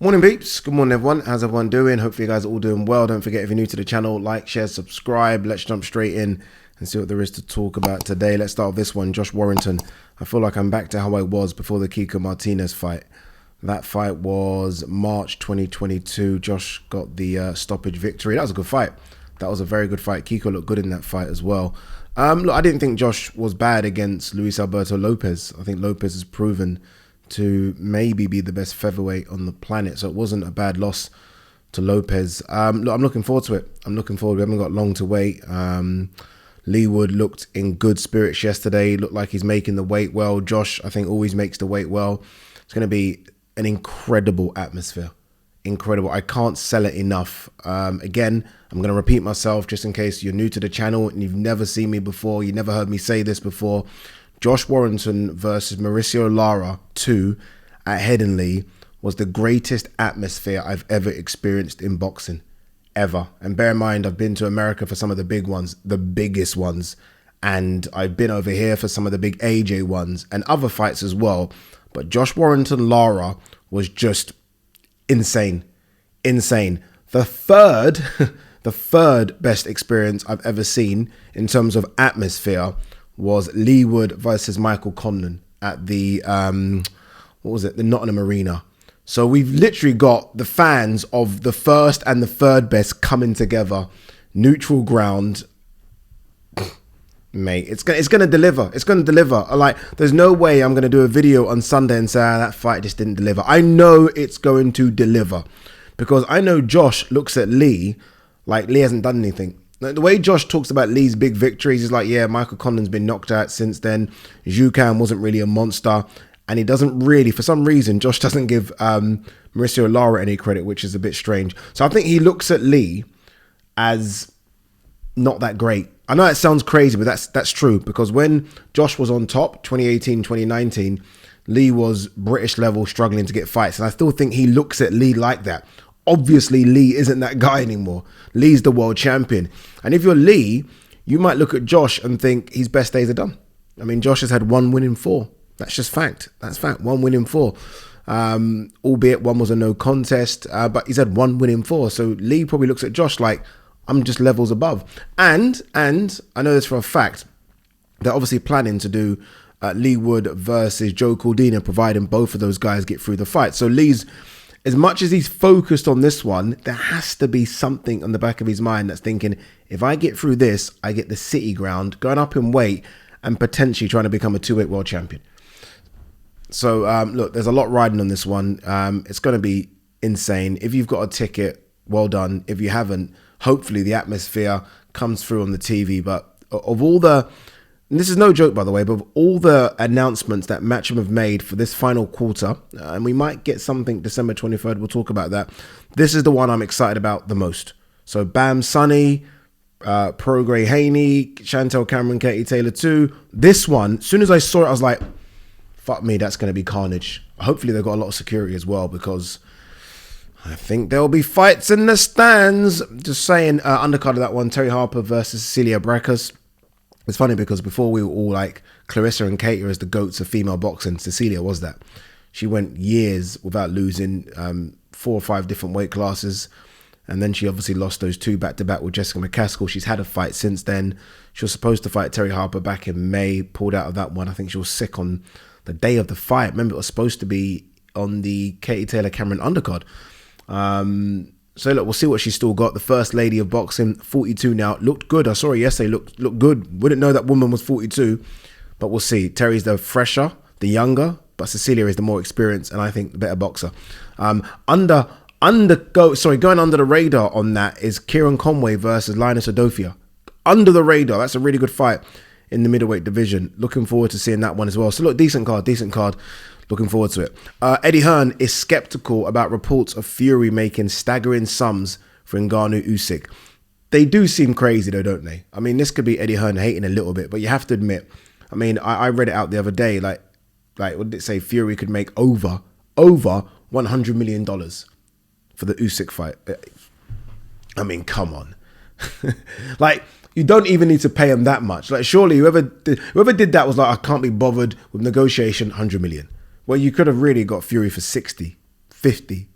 Morning peeps, good morning everyone, how's everyone doing? Hopefully you guys are all doing well. Don't forget, if you're new to the channel, like, share, subscribe. Let's jump straight in and see what there is to talk about today. Let's start with this one, Josh Warrington. I feel like I'm back to how I was before the Kiko Martinez fight. That fight was March 2022. Josh got the stoppage victory. That was a good fight. That was a very good fight. Kiko looked good in that fight as well. Look, I didn't think Josh was bad against Luis Alberto Lopez. I think Lopez has proven to maybe be the best featherweight on the planet, so it wasn't a bad loss to Lopez. Look, I'm looking forward to it. We haven't got long to wait. Lee Wood looked in good spirits yesterday. Looked like he's making the weight well. Josh, I think, always makes the weight well. It's going to be an incredible atmosphere. Incredible. I can't sell it enough. Again, I'm going to repeat myself just in case you're new to the channel and you've never seen me before, you never heard me say this before. Josh Warrington versus Mauricio Lara 2 at Headingley was the greatest atmosphere I've ever experienced in boxing, ever. And bear in mind, I've been to America for some of the big ones, the biggest ones, and I've been over here for some of the big AJ ones and other fights as well. But Josh Warrington Lara was just insane. The third best experience I've ever seen in terms of atmosphere was Lee Wood versus Michael Conlon at the the Nottingham Arena. So we've literally got the fans of the first and the third best coming together, neutral ground. Mate, it's gonna deliver. It's gonna deliver. Like, there's no way I'm gonna do a video on Sunday and say that fight just didn't deliver. I know it's going to deliver because I know Josh looks at Lee like Lee hasn't done anything. The way Josh talks about Lee's big victories is like, yeah, Michael Conlon's been knocked out since then. Zhukan wasn't really a monster, and he doesn't really, for some reason, Josh doesn't give Mauricio Lara any credit, which is a bit strange. So I think he looks at Lee as not that great. I know it sounds crazy, but that's true, because when Josh was on top, 2018, 2019, Lee was British level, struggling to get fights. And I still think he looks at Lee like that. Obviously, Lee isn't that guy anymore. Lee's the world champion. And if you're Lee, you might look at Josh and think his best days are done. I mean, Josh has had 1 win in 4. That's just fact. That's fact. 1 win in 4. Albeit one was a no contest, but he's had 1 win in 4. So Lee probably looks at Josh like, I'm just levels above. And I know this for a fact, they're obviously planning to do Lee Wood versus Joe Cordina, providing both of those guys get through the fight. So Lee's, as much as he's focused on this one, there has to be something on the back of his mind that's thinking, if I get through this, I get the city ground, going up in weight and potentially trying to become a 2-weight world champion. So look, there's a lot riding on this one. It's going to be insane. If you've got a ticket, well done. If you haven't, hopefully the atmosphere comes through on the TV. But of all the, and this is no joke, by the way, but of all the announcements that Matchroom have made for this final quarter, and we might get something December 23rd, we'll talk about that. This is the one I'm excited about the most. So Bam Sunny, Pro Gray Haney, Chantel Cameron, Katie Taylor 2. This one, as soon as I saw it, I was like, fuck me, that's going to be carnage. Hopefully they've got a lot of security as well, because I think there'll be fights in the stands. Just saying, undercard of that one, Terry Harper versus Cecilia Braekhus. It's funny because before we were all like Clarissa and Katie as the goats of female boxing, Cecilia was that. She went years without losing 4 or 5 different weight classes. And then she obviously lost those 2 back-to-back with Jessica McCaskill. She's had a fight since then. She was supposed to fight Terry Harper back in May, pulled out of that one. I think she was sick on the day of the fight. Remember, it was supposed to be on the Katie Taylor Cameron undercard. So look, we'll see what she's still got. The first lady of boxing, 42 now. Looked good. I saw her yesterday. Looked good. Wouldn't know that woman was 42, but we'll see. Terry's the fresher, the younger, but Cecilia is the more experienced, and I think the better boxer. Going under the radar on that is Kieran Conway versus Linus Adofia. Under the radar. That's a really good fight in the middleweight division. Looking forward to seeing that one as well. So look, decent card. Looking forward to it. Eddie Hearn is skeptical about reports of Fury making staggering sums for Ngannou Usyk. They do seem crazy though, don't they? I mean, this could be Eddie Hearn hating a little bit, but you have to admit, I mean, I read it out the other day, like what did it say? Fury could make over $100 million for the Usyk fight. I mean, come on. Like, you don't even need to pay him that much. Like, surely whoever did that was like, I can't be bothered with negotiation, 100 million. Well, you could have really got Fury for 60, 50,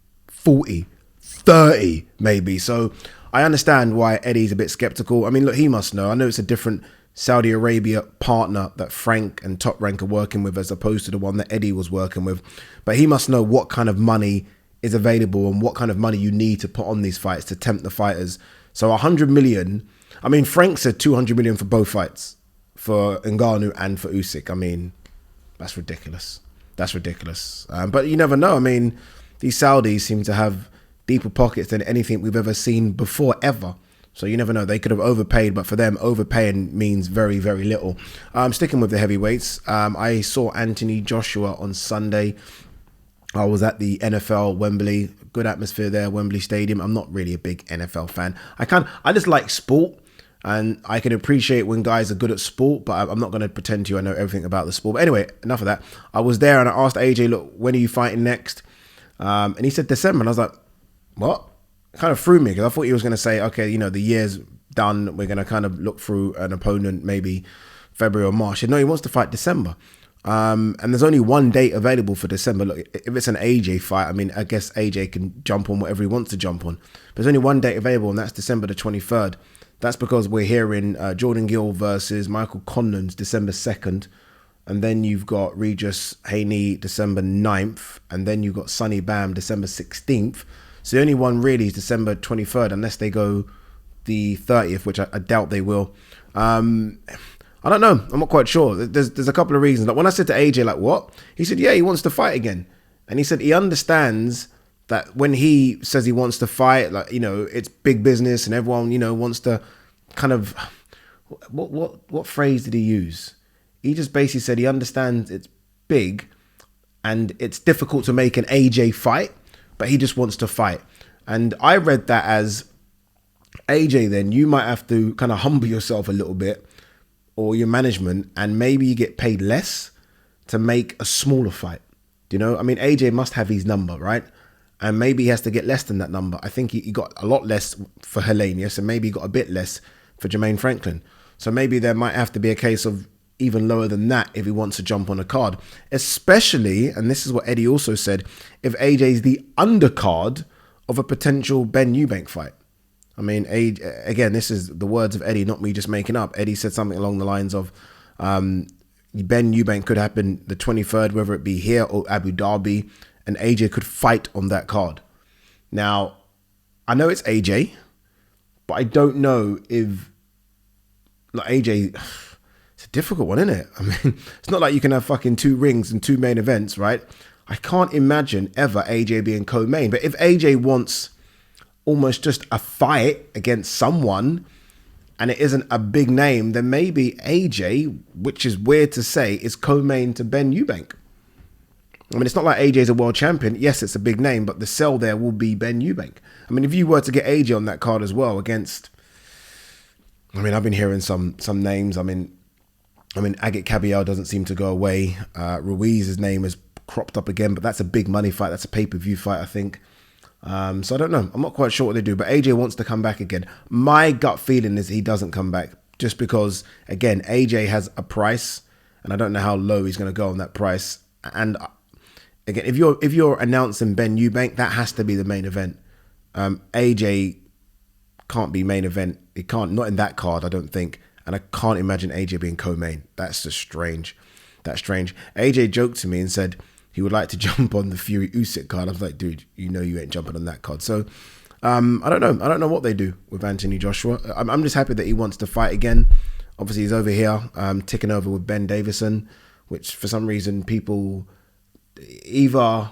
40, 30 maybe. So I understand why Eddie's a bit skeptical. I mean, look, he must know. I know it's a different Saudi Arabia partner that Frank and Top Rank are working with as opposed to the one that Eddie was working with. But he must know what kind of money is available and what kind of money you need to put on these fights to tempt the fighters. So 100 million. I mean, Frank said 200 million for both fights, for Ngannou and for Usyk. I mean, that's ridiculous. That's ridiculous. But you never know. I mean, these Saudis seem to have deeper pockets than anything we've ever seen before, ever. So you never know. They could have overpaid, but for them, overpaying means very, very little. Sticking with the heavyweights, I saw Anthony Joshua on Sunday. I was at the NFL Wembley. Good atmosphere there, Wembley Stadium. I'm not really a big NFL fan. I just like sport, and I can appreciate when guys are good at sport, but I'm not going to pretend to I know everything about the sport. But anyway, enough of that. I was there and I asked AJ, look, when are you fighting next? And he said December. And I was like, what? Kind of threw me, because I thought he was going to say, okay, the year's done. We're going to kind of look through an opponent maybe February or March. No, he wants to fight December. And there's only one date available for December. Look, if it's an AJ fight, I mean, I guess AJ can jump on whatever he wants to jump on. But there's only one date available, and that's December the 23rd. That's because we're hearing Jordan Gill versus Michael Conlon's December 2nd. And then you've got Regis Haney December 9th. And then you've got Sonny Bam December 16th. So the only one really is December 23rd, unless they go the 30th, which I doubt they will. I don't know. I'm not quite sure. There's a couple of reasons. Like when I said to AJ, like, what? He said, yeah, he wants to fight again. And he said he understands that when he says he wants to fight, like, it's big business and everyone, wants to kind of... What phrase did he use? He just basically said he understands it's big and it's difficult to make an AJ fight, but he just wants to fight. And I read that as, AJ, then you might have to kind of humble yourself a little bit, or your management, and maybe you get paid less to make a smaller fight. I mean, AJ must have his number, right? And maybe he has to get less than that number. I think he got a lot less for Helenius, and maybe he got a bit less for Jermaine Franklin. So maybe there might have to be a case of even lower than that if he wants to jump on a card. Especially, and this is what Eddie also said, if AJ's the undercard of a potential Ben Eubank fight. I mean, again, this is the words of Eddie, not me just making up. Eddie said something along the lines of Ben Eubank could happen the 23rd, whether it be here or Abu Dhabi, and AJ could fight on that card. Now, I know it's AJ, but I don't know if AJ... It's a difficult one, isn't it? I mean, it's not like you can have fucking 2 rings and 2 main events, right? I can't imagine ever AJ being co-main. But if AJ wants almost just a fight against someone and it isn't a big name, then maybe AJ, which is weird to say, is co-main to Ben Eubank. I mean, it's not like AJ's a world champion. Yes, it's a big name, but the sell there will be Ben Eubank. I mean, if you were to get AJ on that card as well against... I mean, I've been hearing some names. I mean, Agit Kabayel doesn't seem to go away. Ruiz's name has cropped up again, but that's a big money fight. That's a pay-per-view fight, I think. So I don't know. I'm not quite sure what they do, but AJ wants to come back again. My gut feeling is he doesn't come back just because, again, AJ has a price, and I don't know how low he's going to go on that price. And again, if you're announcing Ben Eubank, that has to be the main event. AJ can't be main event. He can't, not in that card, I don't think. And I can't imagine AJ being co-main. That's just strange. That's strange. AJ joked to me and said he would like to jump on the Fury Usyk card. I was like, dude, you ain't jumping on that card. So I don't know. I don't know what they do with Anthony Joshua. I'm just happy that he wants to fight again. Obviously, he's over here ticking over with Ben Davison, which for some reason people either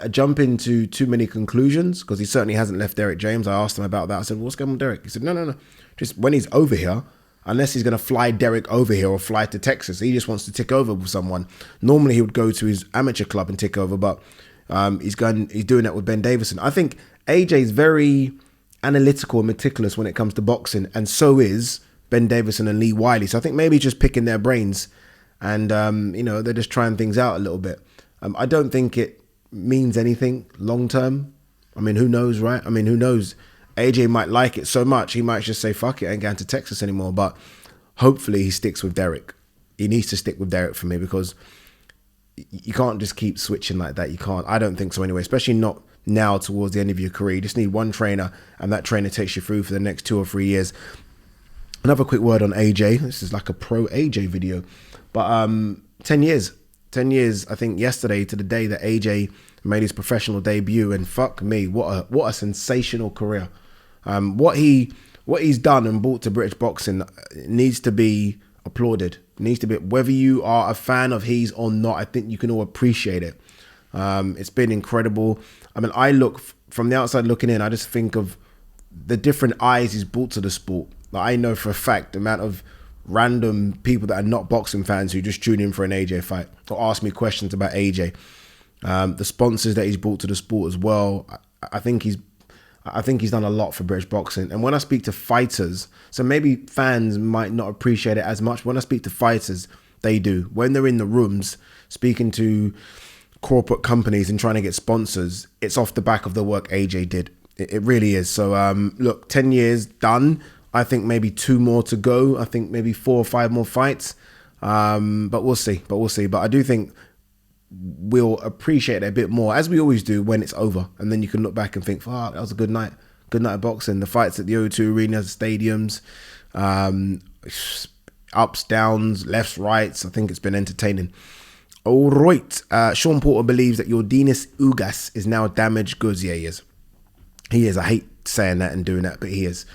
jump into too many conclusions, because he certainly hasn't left Derek James. I asked him about that. I said, what's going on with Derek? He said, no. Just when he's over here, unless he's going to fly Derek over here or fly to Texas, he just wants to tick over with someone. Normally he would go to his amateur club and tick over, but he's doing that with Ben Davison. I think AJ's very analytical and meticulous when it comes to boxing, and so is Ben Davison and Lee Wiley. So I think maybe just picking their brains, and they're just trying things out a little bit. I don't think it means anything long term. I mean, who knows, right? I mean, who knows? AJ might like it so much, he might just say, fuck it, I ain't going to Texas anymore. But hopefully he sticks with Derek. He needs to stick with Derek for me, because you can't just keep switching like that. You can't. I don't think so anyway, especially not now towards the end of your career. You just need one trainer, and that trainer takes you through for the next 2 or 3 years. Another quick word on AJ. This is like a pro AJ video. But 10 years. 10 years, I think, yesterday to the day that AJ made his professional debut. And fuck me, what a sensational career. What he's done and brought to British boxing needs to be applauded. Needs to be, whether you are a fan of his or not, I think you can all appreciate it. It's been incredible. I mean, I look from the outside looking in, I just think of the different eyes he's brought to the sport. Like, I know for a fact the amount of random people that are not boxing fans who just tune in for an AJ fight or ask me questions about AJ. The sponsors that he's brought to the sport as well. I think he's done a lot for British boxing. And when I speak to fighters, so maybe fans might not appreciate it as much. When I speak to fighters, they do. When they're in the rooms speaking to corporate companies and trying to get sponsors, it's off the back of the work AJ did. It really is. So look, 10 years done. I think maybe 2 more to go. I think maybe 4 or 5 more fights. But we'll see. But I do think we'll appreciate it a bit more, as we always do, when it's over. And then you can look back and think, fuck, that was a good night. Good night of boxing. The fights at the O2 Arena, stadiums, ups, downs, lefts, rights. I think it's been entertaining. All right. Sean Porter believes that Yordenis Ugas is now damaged goods. Yeah, he is. He is. I hate saying that and doing that, but he is.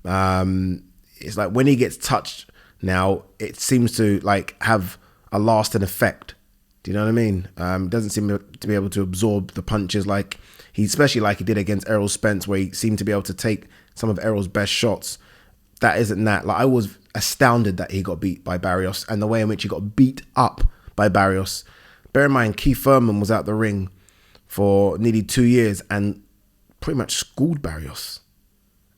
It's like when he gets touched now, it seems to like have a lasting effect. Do you know what I mean? Doesn't seem to be able to absorb the punches like especially like he did against Errol Spence, where he seemed to be able to take some of Errol's best shots. That isn't that. Like, I was astounded that he got beat by Barrios and the way in which he got beat up by Barrios. Bear in mind, Keith Thurman was out the ring for nearly 2 years and pretty much schooled Barrios.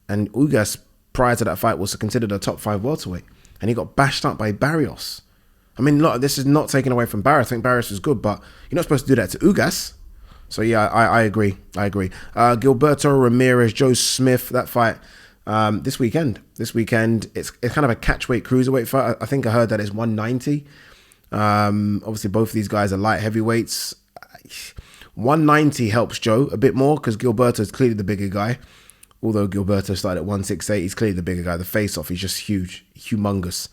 And Ugas, prior to that fight, was considered a top 5 welterweight, and he got bashed up by Barrios. I mean, look, this is not taken away from Barrios. I think Barrios was good, but you're not supposed to do that to Ugas. So yeah, I agree. Gilberto Ramirez, Joe Smith, that fight this weekend. It's kind of a catchweight cruiserweight fight. I think I heard that it's 190. Obviously, both of these guys are light heavyweights. 190 helps Joe a bit more because Gilberto is clearly the bigger guy. Although Gilberto started at 168, he's clearly the bigger guy. The face-off, he's just huge, humongous.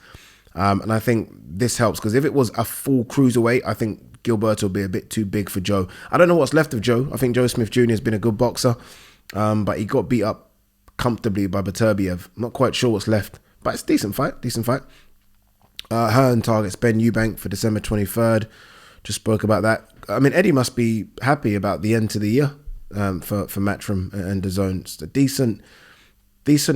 And I think this helps because if it was a full cruiserweight, I think Gilberto will be a bit too big for Joe. I don't know what's left of Joe. I think Joe Smith Jr. has been a good boxer, but he got beat up comfortably by Beterbiev. I'm not quite sure what's left, but it's a decent fight. Hearn targets Ben Eubank for December 23rd. Just spoke about that. I mean, Eddie must be happy about the end to the year for Matchroom and DAZN. It's a decent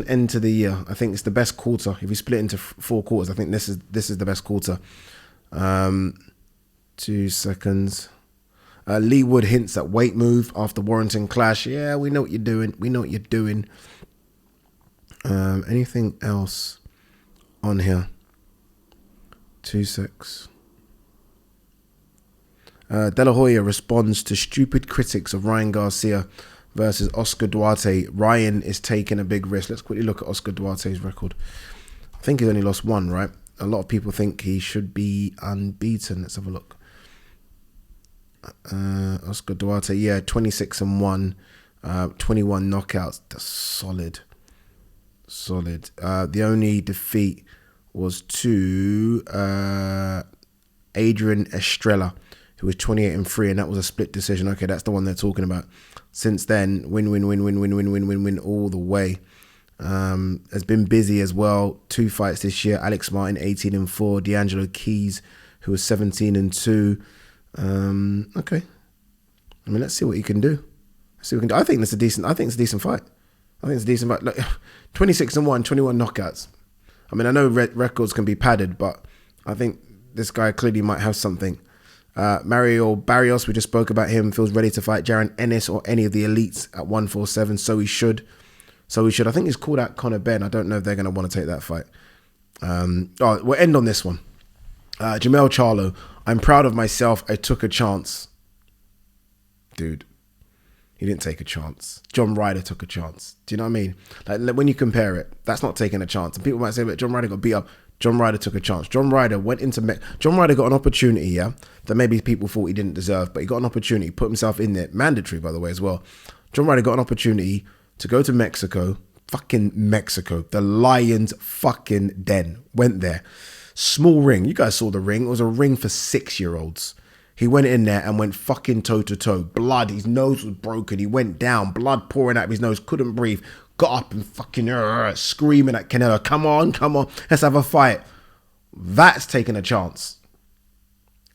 end to the year. I think it's the best quarter. If you split into 4 quarters, I think this is the best quarter. 2 seconds. Lee Wood hints at weight move after Warrington clash. Yeah, we know what you're doing. Anything else on here? 2 secs. De La Hoya responds to stupid critics of Ryan Garcia versus Oscar Duarte. Ryan is taking a big risk. Let's quickly look at Oscar Duarte's record. I think he's only lost 1, right? A lot of people think he should be unbeaten. Let's have a look. Oscar Duarte, 26-1, 21 knockouts. That's solid. The only defeat was to Adrian Estrella, who was 28-3, and that was a split decision. Okay, that's the one they're talking about. Since then, win all the way. Has been busy as well. 2 fights this year. Alex Martin, 18-4. D'Angelo Keys, who was 17-2. Okay. I mean, let's see what he can do. I think it's a decent fight. Look, 26-1, 21 knockouts. I mean, I know records can be padded, but I think this guy clearly might have something. Mario Barrios, we just spoke about him, feels ready to fight Jaron Ennis or any of the elites at 147. So he should. I think he's called out Conor Benn. I don't know if they're going to want to take that fight. We'll end on this one. Jamel Charlo. I'm proud of myself. I took a chance. Dude. He didn't take a chance. John Ryder took a chance. Do you know what I mean? Like when you compare it, that's not taking a chance. And people might say, but John Ryder got beat up. John Ryder took a chance. John Ryder went into John Ryder got an opportunity, yeah, that maybe people thought he didn't deserve, but he got an opportunity, put himself in there, mandatory by the way as well. John Ryder got an opportunity to go to Mexico, fucking Mexico, the Lions fucking den. Went there. Small ring. You guys saw the ring. It was a ring for 6-year-olds. He went in there and went fucking toe to toe. Blood. His nose was broken. He went down. Blood pouring out of his nose. Couldn't breathe. Got up and fucking screaming at Canelo. Come on. Let's have a fight. That's taking a chance.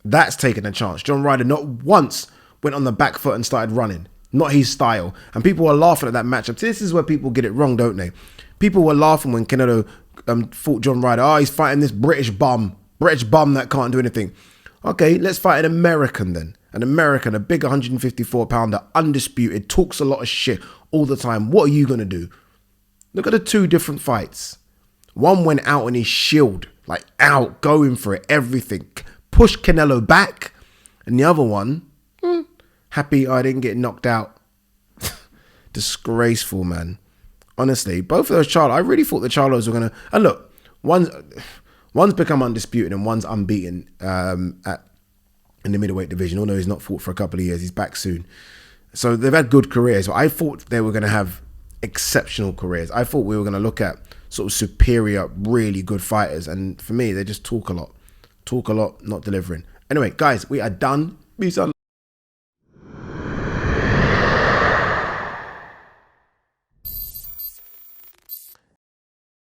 That's taking a chance. John Ryder not once went on the back foot and started running. Not his style. And people were laughing at that matchup. This is where people get it wrong, don't they? People were laughing when Canelo fought John Ryder. Oh, he's fighting this British bum that can't do anything. Okay, let's fight an American then. An American, a big 154-pounder, undisputed, talks a lot of shit all the time. What are you going to do? Look at the two different fights. One went out on his shield, like out, going for it, everything. Pushed Canelo back. And the other one, happy I didn't get knocked out. Disgraceful, man. Honestly, both of those Charlo, I really thought the Charlos were going to... And look, one's become undisputed and one's unbeaten in the middleweight division. Although he's not fought for a couple of years, he's back soon. So they've had good careers. I thought they were going to have exceptional careers. I thought we were going to look at sort of superior, really good fighters. And for me, they just talk a lot. Talk a lot, not delivering. Anyway, guys, we are done. Peace out.